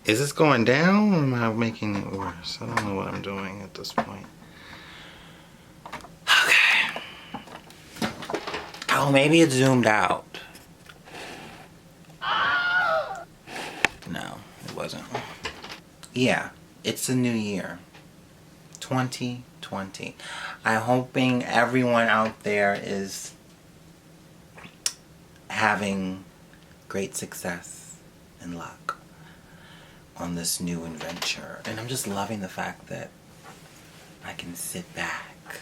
Is this going down or am I making it worse? I don't know what I'm doing at this point. Okay. Oh, maybe it's zoomed out. No, it wasn't. Yeah, it's a new year. 2020. I'm hoping everyone out there is having great success and luck on this new adventure. And I'm just loving the fact that I can sit back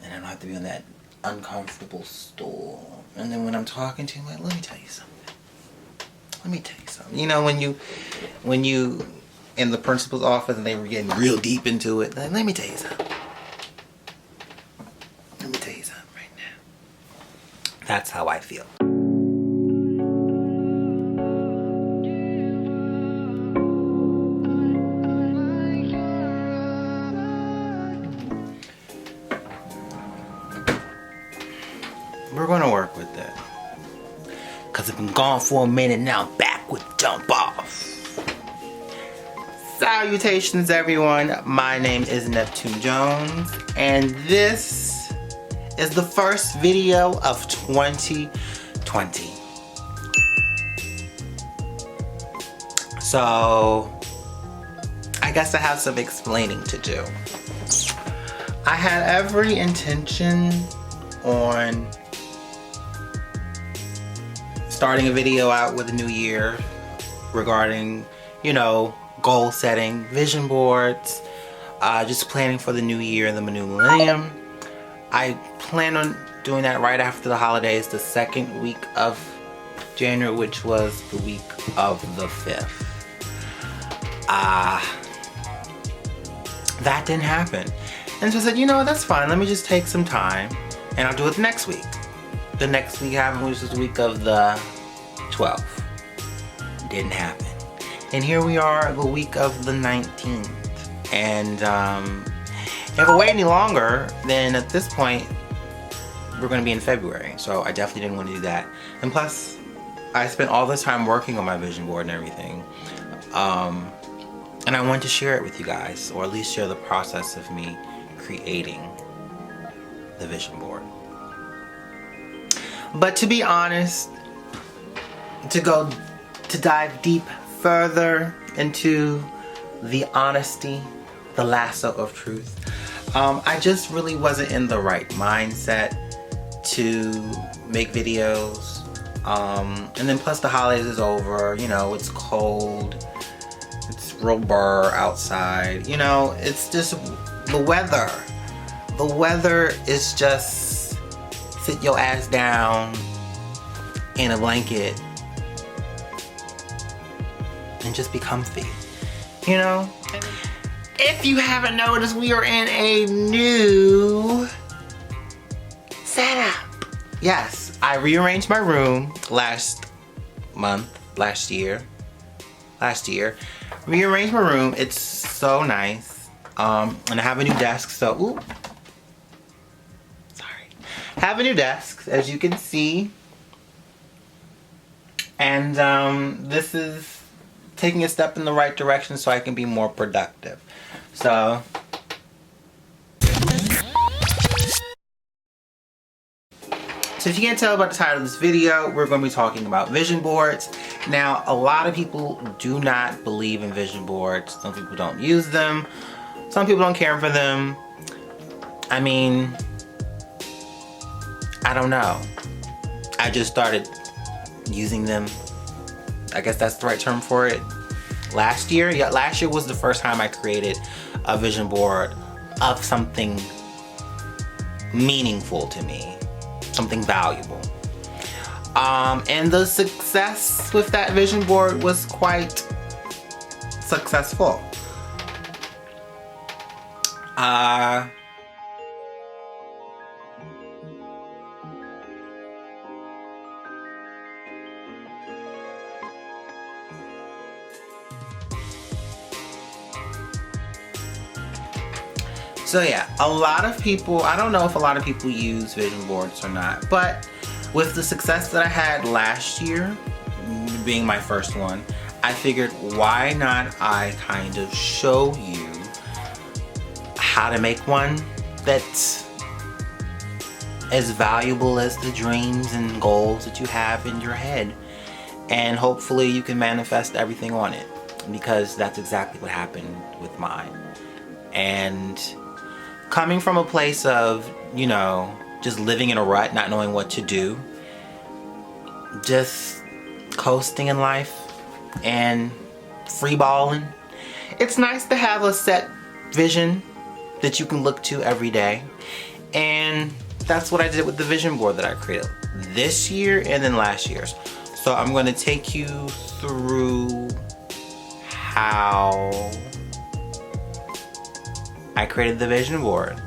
and I don't have to be on that uncomfortable stool. And then when I'm talking to you, I'm like, let me tell you something. Let me tell you something. You know, when you in the principal's office and they were getting real deep into it, like, let me tell you something. Let me tell you something right now. That's how I feel. We're gonna work with that. Cause I've been gone for a minute now, I'm back with Jump Off. Salutations everyone, my name is Neptune Jones, and this is the first video of 2020. So, I guess I have some explaining to do. I had every intention on starting a video out with a new year regarding, you know, goal setting, vision boards, just planning for the new year and the new millennium. I plan on doing that right after the holidays, the second week of January, which was the week of the 5th. That didn't happen. And so I said, you know what, that's fine. Let me just take some time and I'll do it next week. The next week happened, which was the week of the 12th. Didn't happen. And here we are, the week of the 19th. And if I wait any longer, then at this point, we're gonna be in February. So I definitely didn't want to do that. And plus, I spent all this time working on my vision board and everything. And I wanted to share it with you guys, or at least share the process of me creating the vision board. But to be honest, to dive deep further into the honesty, the lasso of truth, I just really wasn't in the right mindset to make videos. And then plus the holidays is over, you know, it's cold, it's real burr outside, you know, it's just the weather. The weather is just sit your ass down in a blanket and just be comfy, you know? If you haven't noticed, we are in a new setup. Yes, I rearranged my room last year. Rearranged my room, it's so nice. And I have a new desk, so, ooh. Sorry. Have a new desk, as you can see. And this is taking a step in the right direction so I can be more productive. So if you can't tell by the title of this video, we're going to be talking about vision boards. Now, a lot of people do not believe in vision boards. Some people don't use them. Some people don't care for them. I mean, I don't know. I just started using them. I guess that's the right term for it. Last year? Yeah, last year was the first time I created a vision board of something meaningful to me. Something valuable. And the success with that vision board was quite successful. So yeah, a lot of people, I don't know if a lot of people use vision boards or not, but with the success that I had last year, being my first one, I figured why not I kind of show you how to make one that's as valuable as the dreams and goals that you have in your head. And hopefully you can manifest everything on it, because that's exactly what happened with mine. And coming from a place of, you know, just living in a rut, not knowing what to do, just coasting in life and free balling, it's nice to have a set vision that you can look to every day. And that's what I did with the vision board that I created this year and then last year's. So I'm going to take you through how I created the vision board,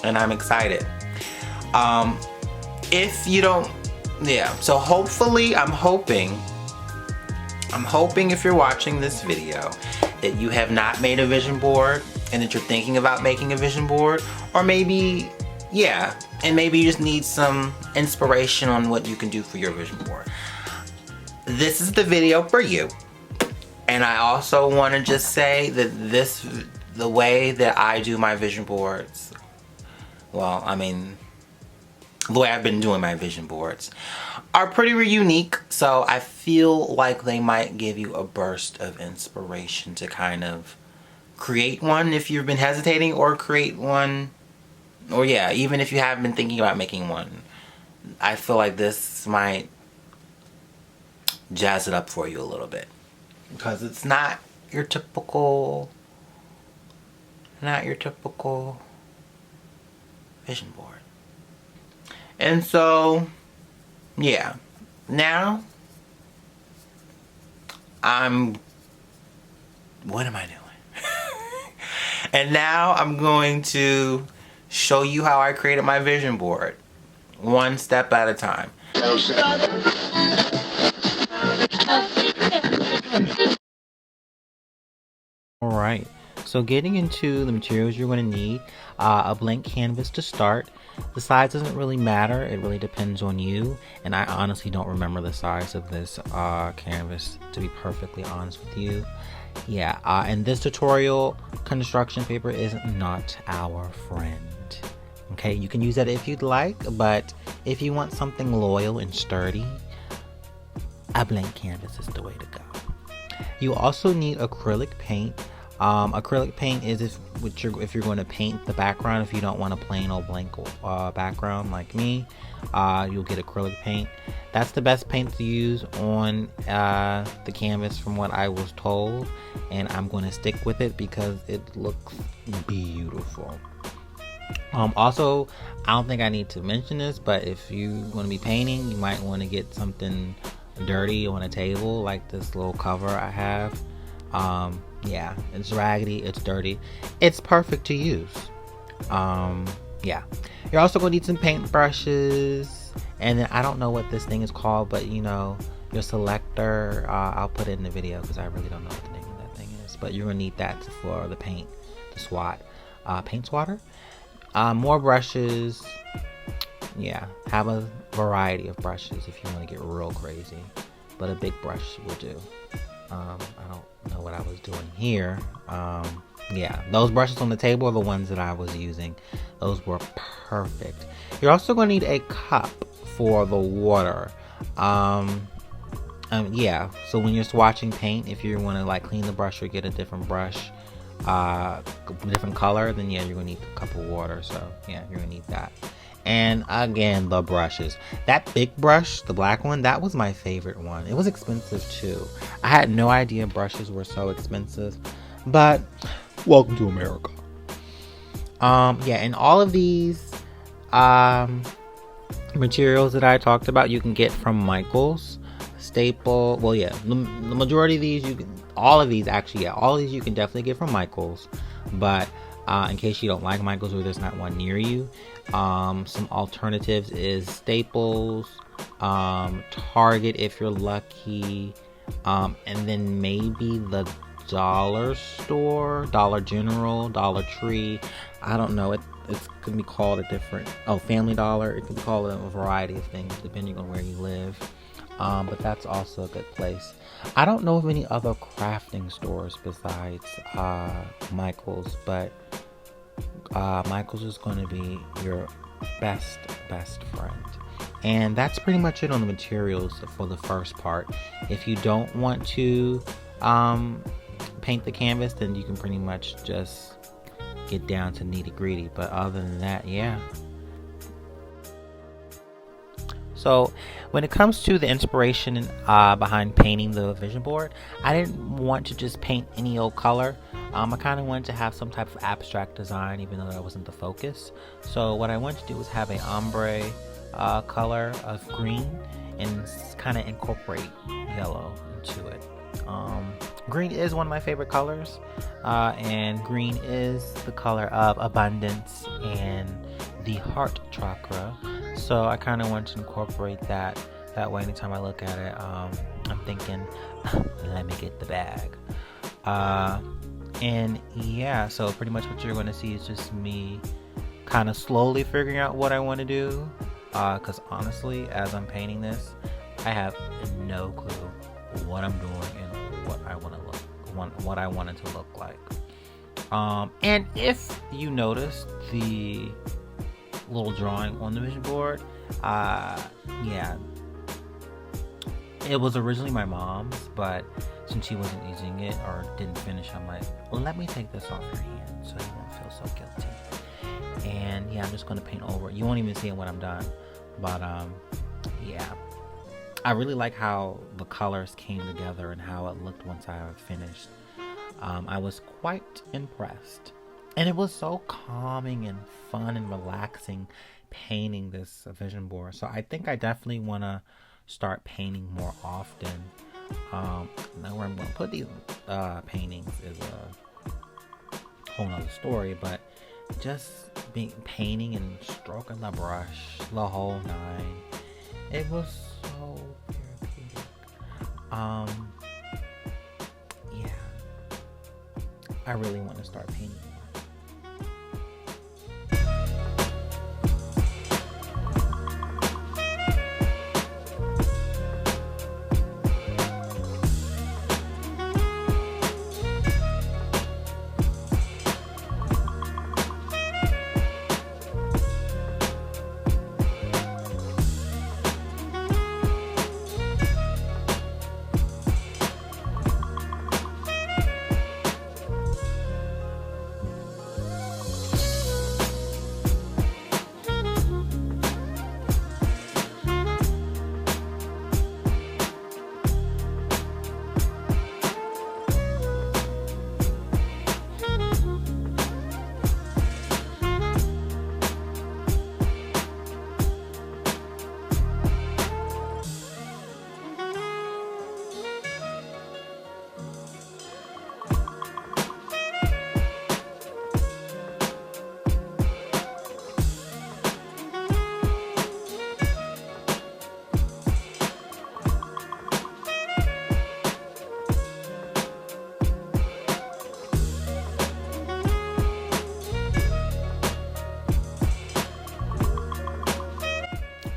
and I'm excited. If you don't, so hopefully I'm hoping if you're watching this video that you have not made a vision board and that you're thinking about making a vision board, or maybe, and maybe you just need some inspiration on what you can do for your vision board. This is the video for you. And I also want to just say that the way that I do my vision boards, well, I mean, the way I've been doing my vision boards are pretty unique. So I feel like they might give you a burst of inspiration to kind of create one if you've been hesitating, or create one, or even if you haven't been thinking about making one. I feel like this might jazz it up for you a little bit, because it's not your typical vision board. And so, now what am I doing? And now I'm going to show you how I created my vision board, one step at a time. Alright, so getting into the materials you're going to need, a blank canvas to start. The size doesn't really matter, it really depends on you, and I honestly don't remember the size of this canvas, to be perfectly honest with you. And this tutorial construction paper is not our friend. Okay, you can use that if you'd like, but if you want something loyal and sturdy, a blank canvas is the way to go. You also need acrylic paint. Acrylic paint is if you're going to paint the background. If you don't want a plain old blank background like me, you'll get acrylic paint. That's the best paint to use on the canvas from what I was told, and I'm going to stick with it because it looks beautiful. Also, I don't think I need to mention this, but if you want to be painting, you might want to get something dirty on a table, like this little cover I have. It's raggedy, it's dirty, it's perfect to use. You're also going to need some paint brushes, and then I don't know what this thing is called, but you know, your selector, I'll put it in the video because I really don't know what the name of that thing is, but you're going to need that for the paint, the swat, paint swatter. More brushes. Have a variety of brushes if you want to get real crazy, but a big brush will do. I don't know what I was doing here. Those brushes on the table are the ones that I was using. Those were perfect. You're also going to need a cup for the water. So when you're swatching paint, if you want to like clean the brush or get a different brush, different color, then you're going to need a cup of water. So you're going to need that. And again, the brushes. That big brush, the black one, that was my favorite one. It was expensive too. I had no idea brushes were so expensive, but welcome to America. And all of these materials that I talked about, you can get from Michael's, Staple. Well, the majority of these, all of these you can definitely get from Michael's, but in case you don't like Michael's or there's not one near you, some alternatives is Staples, Target if you're lucky, and then maybe the dollar store, Dollar General, Dollar Tree. I don't know, it could be called a different, Family Dollar. It could be called a variety of things depending on where you live. but that's also a good place. I don't know of any other crafting stores besides Michael's, but Michael's is going to be your best friend. And that's pretty much it on the materials for the first part. If you don't want to paint the canvas, then you can pretty much just get down to nitty gritty. But other than that, yeah. So when it comes to the inspiration behind painting the vision board, I didn't want to just paint any old color. I kind of wanted to have some type of abstract design, even though that wasn't the focus. So what I wanted to do was have an ombre color of green and kind of incorporate yellow into it. Green is one of my favorite colors, and green is the color of abundance and the heart chakra. So I kind of want to incorporate that way. Anytime I look at it, I'm thinking, let me get the bag. And yeah, so pretty much what you're going to see is just me kind of slowly figuring out what I want to do. Because honestly, as I'm painting this, I have no clue what I'm doing and what I want it to look like. And if you notice the little drawing on the vision board, yeah, it was originally my mom's, but since she wasn't using it or didn't finish, I'm like, well, let me take this off your hand so you won't feel so guilty. And yeah, I'm just going to paint over it. You won't even see it when I'm done. But yeah, I really like how the colors came together and how it looked once I finished. I was quite impressed. And it was so calming and fun and relaxing painting this vision board. So I think I definitely want to start painting more often. Now where I'm going to put these paintings is a whole nother story, but just painting and stroking the brush the whole nine, it was so therapeutic. Yeah, I really want to start painting.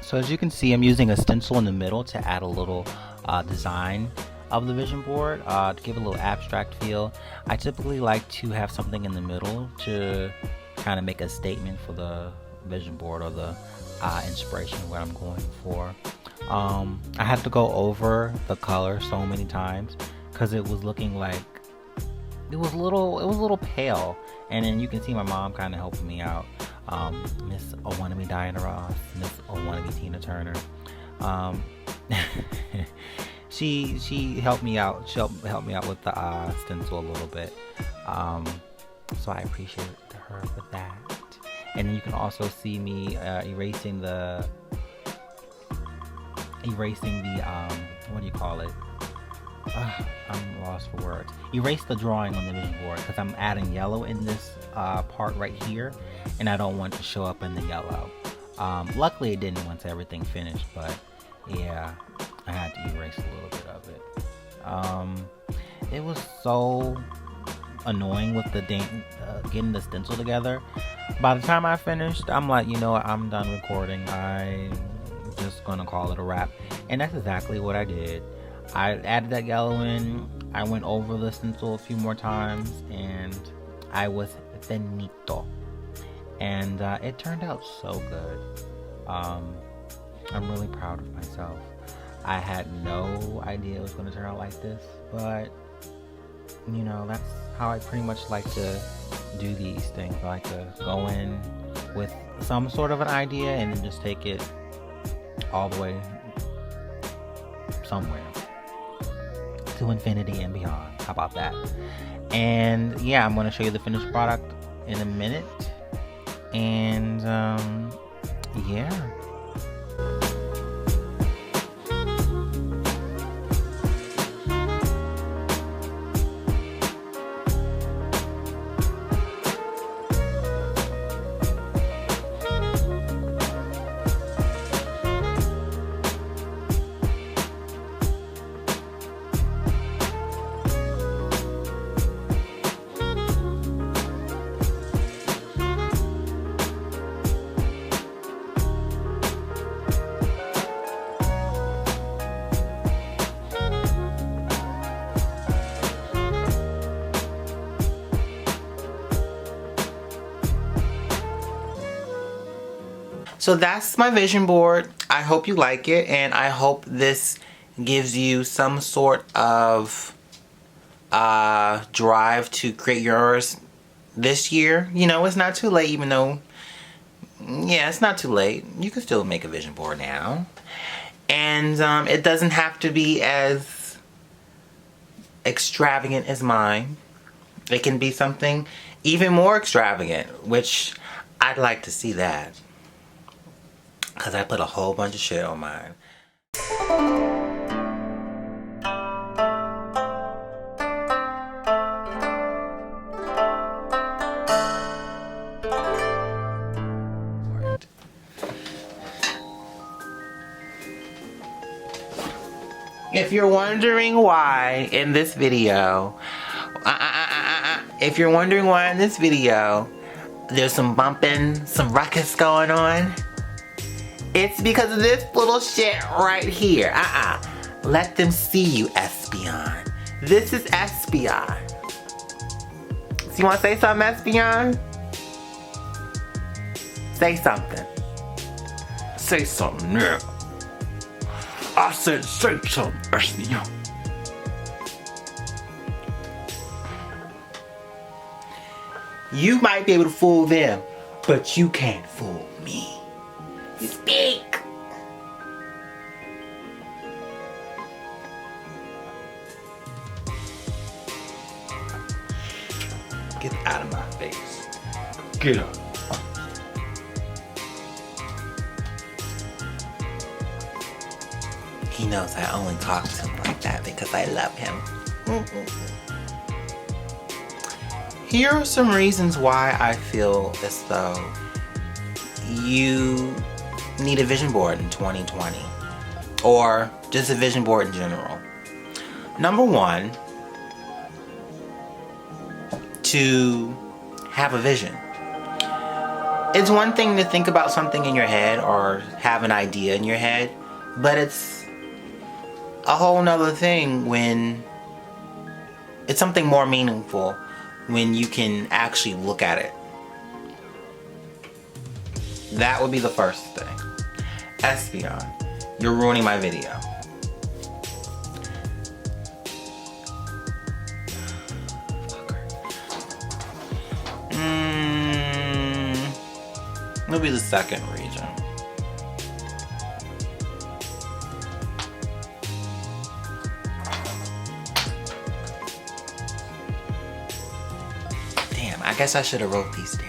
So as you can see, I'm using a stencil in the middle to add a little design of the vision board to give a little abstract feel. I typically like to have something in the middle to kind of make a statement for the vision board or the inspiration of what I'm going for. I had to go over the color so many times because it was looking like it was a little pale, and then you can see my mom kind of helping me out. Miss Owannabe Diana Ross, Miss Owannabe Tina Turner. She helped me out. She helped me out with the stencil a little bit. So I appreciate her for that. And then you can also see me erasing the what do you call it? I'm lost for words. Erase the drawing on the vision board because I'm adding yellow in this part right here, and I don't want to show up in the yellow. Luckily it didn't once everything finished, but yeah, I had to erase a little bit of it. It was so annoying with the getting the stencil together. By the time I finished, I'm like, you know what, I'm done recording. I'm just gonna call it a wrap. And that's exactly what I did. I added that yellow in, I went over the stencil a few more times, and I was finito. And it turned out so good. I'm really proud of myself. I had no idea it was going to turn out like this, but you know, that's how I pretty much like to do these things. I like to go in with some sort of an idea and then just take it all the way somewhere to infinity and beyond. How about that? And yeah, I'm going to show you the finished product in a minute. And yeah. So that's my vision board. I hope you like it, and I hope this gives you some sort of drive to create yours this year. You know, it's not too late, even though, yeah, it's not too late. You can still make a vision board now. And it doesn't have to be as extravagant as mine. It can be something even more extravagant, which I'd like to see that. Because I put a whole bunch of shit on mine. If you're wondering why in this video, there's some bumping, some ruckus going on, it's because of this little shit right here. Let them see you, Espion. This is Espion. So you want to say something, Espion? Say something. Say something, yeah. I said say something, Espion. You might be able to fool them, but you can't fool me. Speak! Get out of my face. Get up. He knows I only talk to him like that because I love him. Here are some reasons why I feel as though you need a vision board in 2020, or just a vision board in general. Number one, to have a vision. It's one thing to think about something in your head or have an idea in your head, but it's a whole nother thing when it's something more meaningful when you can actually look at it. That would be the first thing. Espion, you're ruining my video. It'll be the second reason. Damn, I guess I should have wrote these down.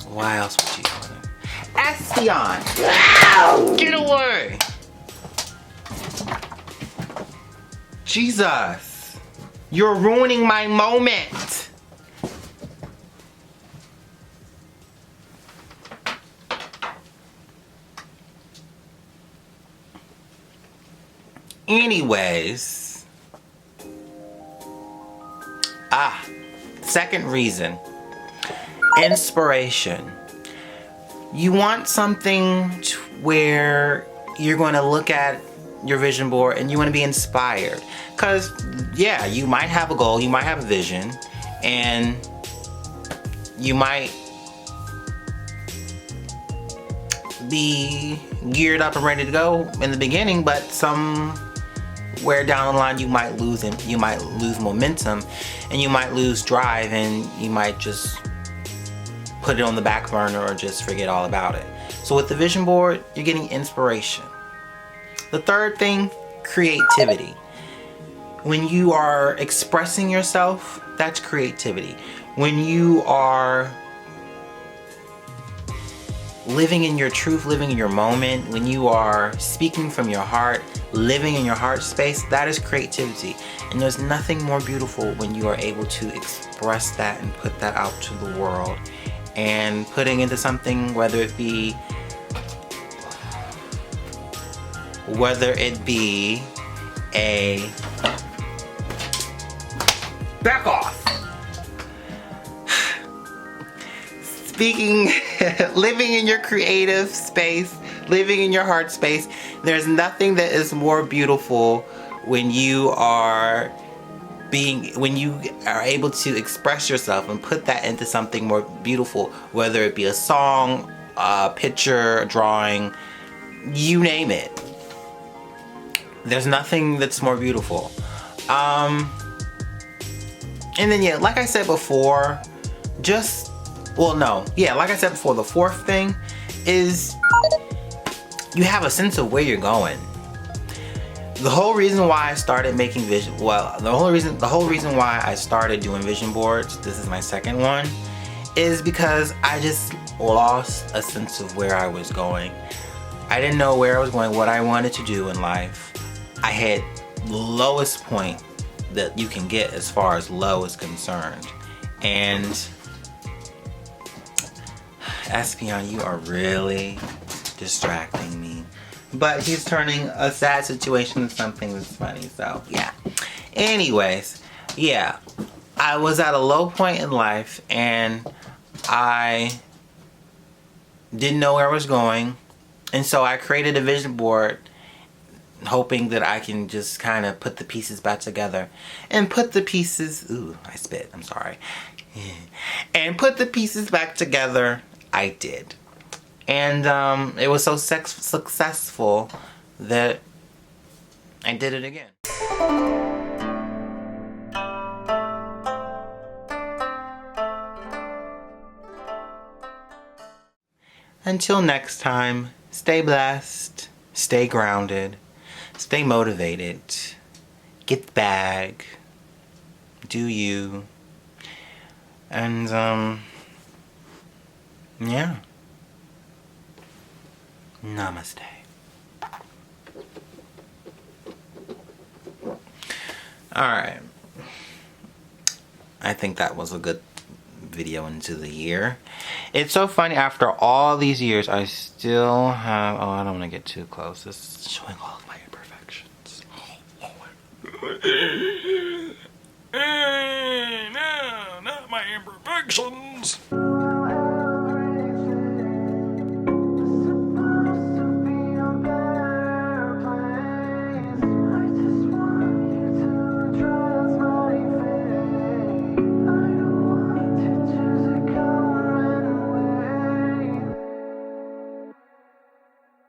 Why else would you do it? Espion! Ow! Get away! Jesus! You're ruining my moment! Anyways. Second reason. Inspiration. You want something where you're going to look at your vision board and you want to be inspired. Because, yeah, you might have a goal, you might have a vision, and you might be geared up and ready to go in the beginning, but somewhere down the line you might lose momentum, and you might lose drive, and you might just put it on the back burner or just forget all about it. So with the vision board, you're getting inspiration. The third thing, creativity. When you are expressing yourself, that's creativity. When you are living in your truth, living in your moment, when you are speaking from your heart, living in your heart space, that is creativity. And there's nothing more beautiful when you are able to express that and put that out to the world, and putting into something, whether it be a back off. Speaking, living in your creative space, living in your heart space, there's nothing that is more beautiful when you are able to express yourself and put that into something more beautiful, whether it be a song, a picture, a drawing, you name it. There's nothing that's more beautiful. And then, yeah, like I said before, like I said before, the fourth thing is you have a sense of where you're going. The whole reason why I started making the whole reason why I started doing vision boards, this is my second one, is because I just lost a sense of where I was going. I didn't know where I was going, what I wanted to do in life. I had the lowest point that you can get as far as low is concerned. And Espion, you are really distracting me. But he's turning a sad situation into something that's funny, so yeah. Anyways, yeah, I was at a low point in life and I didn't know where I was going. And so I created a vision board hoping that I can just kind of put the pieces back together. And put the pieces, I spit, I'm sorry. And put the pieces back together, I did. And it was so successful that I did it again. Until next time, stay blessed, stay grounded, stay motivated, get the bag, do you, and yeah. Namaste. Alright. I think that was a good video into the year. It's so funny, after all these years, I still have... Oh, I don't want to get too close. This is showing all of my imperfections. No, not my imperfections.